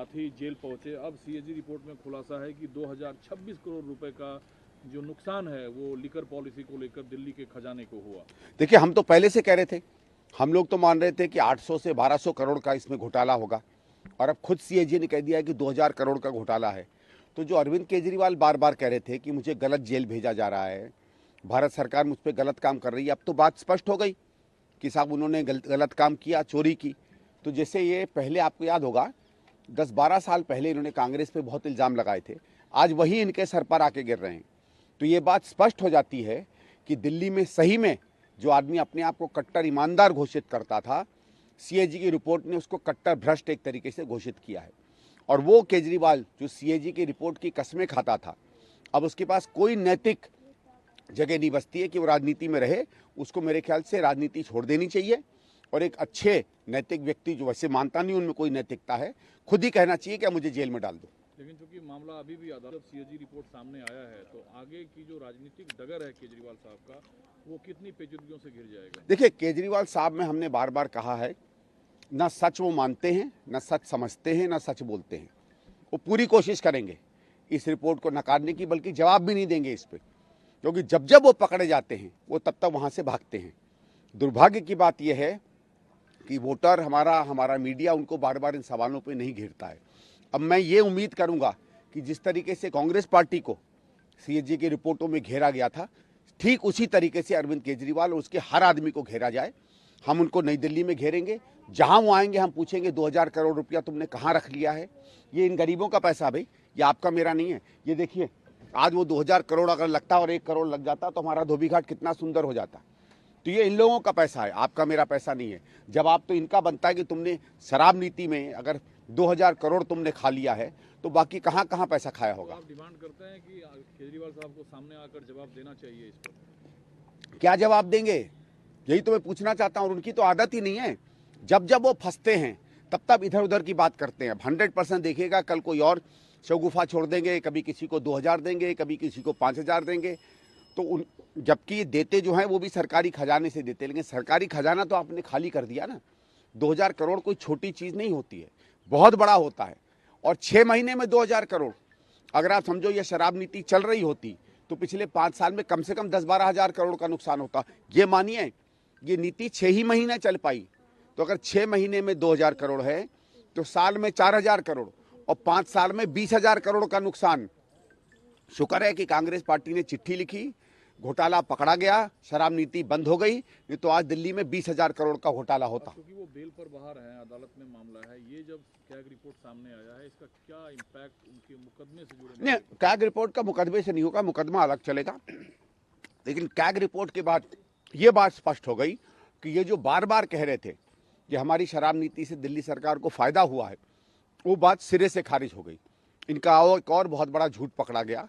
साथ ही जेल पहुंचे। अब सीएजी रिपोर्ट में खुलासा है कि 2026 करोड़ रुपए का जो नुकसान है वो लिकर पॉलिसी को लेकर दिल्ली के खजाने को हुआ। देखिए, हम तो पहले से कह रहे थे, हम लोग तो मान रहे थे कि 800 से 1200 करोड़ का इसमें घोटाला होगा, और अब खुद सीएजी ने कह दिया है कि 2000 करोड़ का घोटाला है। तो जो अरविंद केजरीवाल बार बार कह रहे थे कि मुझे गलत जेल भेजा जा रहा है, भारत सरकार मुझ पर गलत काम कर रही है, अब तो बात स्पष्ट हो गई कि साहब उन्होंने गलत काम किया, चोरी की। तो जैसे ये पहले आपको याद होगा 10-12 साल पहले इन्होंने कांग्रेस पे बहुत इल्ज़ाम लगाए थे, आज वही इनके सर पर आके गिर रहे हैं। तो ये बात स्पष्ट हो जाती है कि दिल्ली में सही में जो आदमी अपने आप को कट्टर ईमानदार घोषित करता था, सीएजी की रिपोर्ट ने उसको कट्टर भ्रष्ट एक तरीके से घोषित किया है। और वो केजरीवाल जो सीएजी की रिपोर्ट की कस्में खाता था, अब उसके पास कोई नैतिक जगह नहीं बचती है कि वो राजनीति में रहे। उसको मेरे ख्याल से राजनीति छोड़ देनी चाहिए और एक अच्छे नैतिक व्यक्ति, जो वैसे मानता नहीं उनमें कोई नैतिकता है, खुद ही कहना चाहिए कि मुझे जेल में डाल दो। लेकिन चूंकि मामला अभी भी अदालत सीएजी रिपोर्ट सामने आया है, तो आगे की जो राजनीतिक डगर है केजरीवाल साहब का, वो कितनी पेचीदगियों से घिर जाएगा? देखिए, केजरीवाल साहब में हमने बार बार कहा है, न सच वो मानते हैं, न सच समझते हैं, न सच बोलते हैं। वो पूरी कोशिश करेंगे इस रिपोर्ट को नकारने की, बल्कि जवाब भी नहीं देंगे इस पर, क्योंकि जब जब वो पकड़े जाते हैं वो तब तक वहाँ से भागते हैं। दुर्भाग्य की बात यह है कि वोटर, हमारा मीडिया उनको बार बार इन सवालों पे नहीं घेरता है। अब मैं ये उम्मीद करूंगा कि जिस तरीके से कांग्रेस पार्टी को सीएजी की रिपोर्टों में घेरा गया था, ठीक उसी तरीके से अरविंद केजरीवाल और उसके हर आदमी को घेरा जाए। हम उनको नई दिल्ली में घेरेंगे, जहां वो आएंगे हम पूछेंगे 2000 करोड़ रुपया तुमने कहाँ रख लिया है? ये इन गरीबों का पैसा भाई, ये आपका मेरा नहीं है। ये देखिए, आज वो 2000 करोड़ अगर लगता और 1 करोड़ लग जाता तो हमारा धोबी घाट कितना सुंदर हो जाता। तो ये इन लोगों का पैसा है, आपका मेरा पैसा नहीं है। जवाब तो इनका बनता है कि तुमने शराब नीति में अगर 2000 करोड़ तुमने खा लिया है तो बाकी कहाँ कहाँ पैसा खाया होगा। आप डिमांड करते हैं कि केजरीवाल साहब को सामने आकर जवाब देना चाहिए इस पर? क्या जवाब देंगे, यही तो मैं पूछना चाहता हूँ। और उनकी तो आदत ही नहीं है, जब जब वो फंसते हैं तब तब इधर उधर की बात करते हैं। 100% देखिएगा, कल कोई और शगुफा छोड़ देंगे, कभी किसी को 2000 देंगे, कभी किसी को 5000 देंगे। तो उन जबकि ये देते जो हैं वो भी सरकारी खजाने से देते, लेकिन सरकारी खजाना तो आपने खाली कर दिया ना। 2000 करोड़ कोई छोटी चीज़ नहीं होती है, बहुत बड़ा होता है। और 6 महीने में 2000 करोड़, अगर आप समझो ये शराब नीति चल रही होती तो पिछले 5 साल में कम से कम 10-12 हज़ार करोड़ का नुकसान होता। ये मानिए, ये नीति 6 ही महीने चल पाई, तो अगर 6 महीने में 2000 करोड़ है तो साल में 4000 करोड़ और 5 साल में 20,000 करोड़ का नुकसान। शुक्र है कि कांग्रेस पार्टी ने चिट्ठी लिखी, घोटाला पकड़ा गया, शराब नीति बंद हो गई, नहीं तो आज दिल्ली में 20,000 करोड़ का घोटाला होता। क्योंकि वो बेल पर बाहर है, अदालत में मामला है, ये जब कैग रिपोर्ट सामने आया है, इसका क्या इम्पैक्ट उनके मुकदमे से जुड़े? नहीं, कैग रिपोर्ट का मुकदमे से नहीं होगा, मुकदमा अलग चलेगा। लेकिन कैग रिपोर्ट के बाद ये बात स्पष्ट हो गई कि ये जो बार बार कह रहे थे कि हमारी शराब नीति से दिल्ली सरकार को फायदा हुआ है, वो बात सिरे से खारिज हो गई। इनका एक और बहुत बड़ा झूठ पकड़ा गया।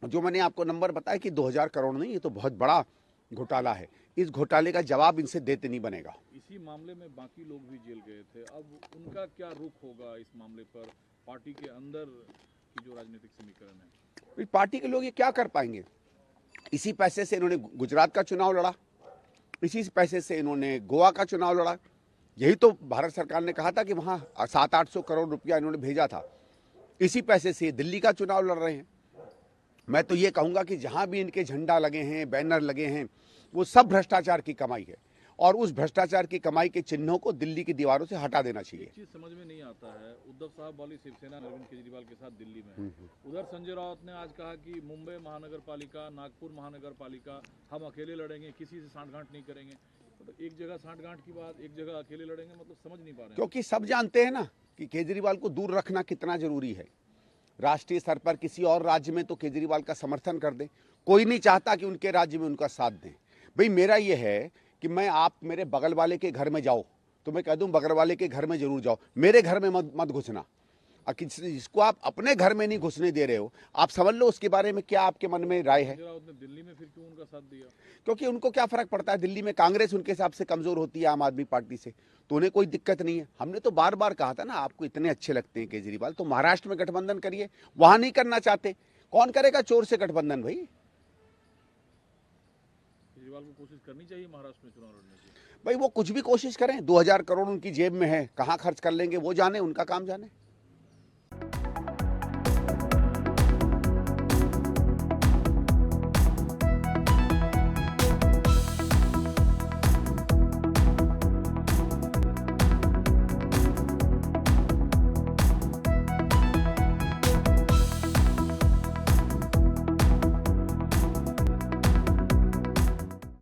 जो मैंने आपको नंबर बताया कि 2000 करोड़ नहीं, ये तो बहुत बड़ा घोटाला है। इस घोटाले का जवाब इनसे देते नहीं बनेगा। इसी मामले में बाकी लोग भी जेल गए थे, अब उनका क्या रुख होगा इस मामले पर? पार्टी के अंदर की जो राजनीतिक समीकरण है, पार्टी के लोग ये क्या कर पाएंगे? इसी पैसे से इन्होंने गुजरात का चुनाव लड़ा, इसी पैसे से इन्होंने गोवा का चुनाव लड़ा। यही तो भारत सरकार ने कहा था कि वहाँ 700-800 करोड़ रुपया इन्होंने भेजा था, इसी पैसे से दिल्ली का चुनाव लड़ रहे हैं। मैं तो ये कहूँगा कि जहाँ भी इनके झंडा लगे हैं, बैनर लगे हैं, वो सब भ्रष्टाचार की कमाई है, और उस भ्रष्टाचार की कमाई के चिन्हों को दिल्ली की दीवारों से हटा देना चाहिए। चीज समझ में नहीं आता है, उद्धव साहब वाली शिवसेना अरविंद केजरीवाल के साथ दिल्ली में, उधर संजय राउत ने आज कहा कि मुंबई महानगर पालिका, नागपुर महानगर पालिका हम अकेले लड़ेंगे, किसी से सांठगांठ नहीं करेंगे। तो एक जगह सांठगांठ की बात, एक जगह अकेले लड़ेंगे, मतलब समझ नहीं पा रहे हैं। क्योंकि सब जानते हैं ना कि केजरीवाल को दूर रखना कितना जरूरी है। राष्ट्रीय स्तर पर किसी और राज्य में तो केजरीवाल का समर्थन कर दें, कोई नहीं चाहता कि उनके राज्य में उनका साथ दें। भाई मेरा ये है कि आप मेरे बगल वाले के घर में जाओ तो मैं कह दूं बगल वाले के घर में जरूर जाओ, मेरे घर में मत घुसना। और जिसको आप अपने घर में नहीं घुसने दे रहे हो, आप समझ लो उसके बारे में क्या आपके मन में राय है। दिल्ली में फिर क्यों उनका साथ दिया? क्योंकि उनको क्या फर्क पड़ता है, दिल्ली में कांग्रेस उनके हिसाब से कमजोर होती है आम आदमी पार्टी से, तो उन्हें कोई दिक्कत नहीं है। हमने तो बार बार कहा था ना, आपको इतने अच्छे लगते हैं केजरीवाल, तो महाराष्ट्र में गठबंधन करिए। वहां नहीं करना चाहते, कौन करेगा चोर से गठबंधन? भाई केजरीवाल को कोशिश करनी चाहिए महाराष्ट्र में चुनाव लड़ने की। भाई वो कुछ भी कोशिश करें, 2000 करोड़ उनकी जेब में है, कहाँ खर्च कर लेंगे वो जाने, उनका काम जाने।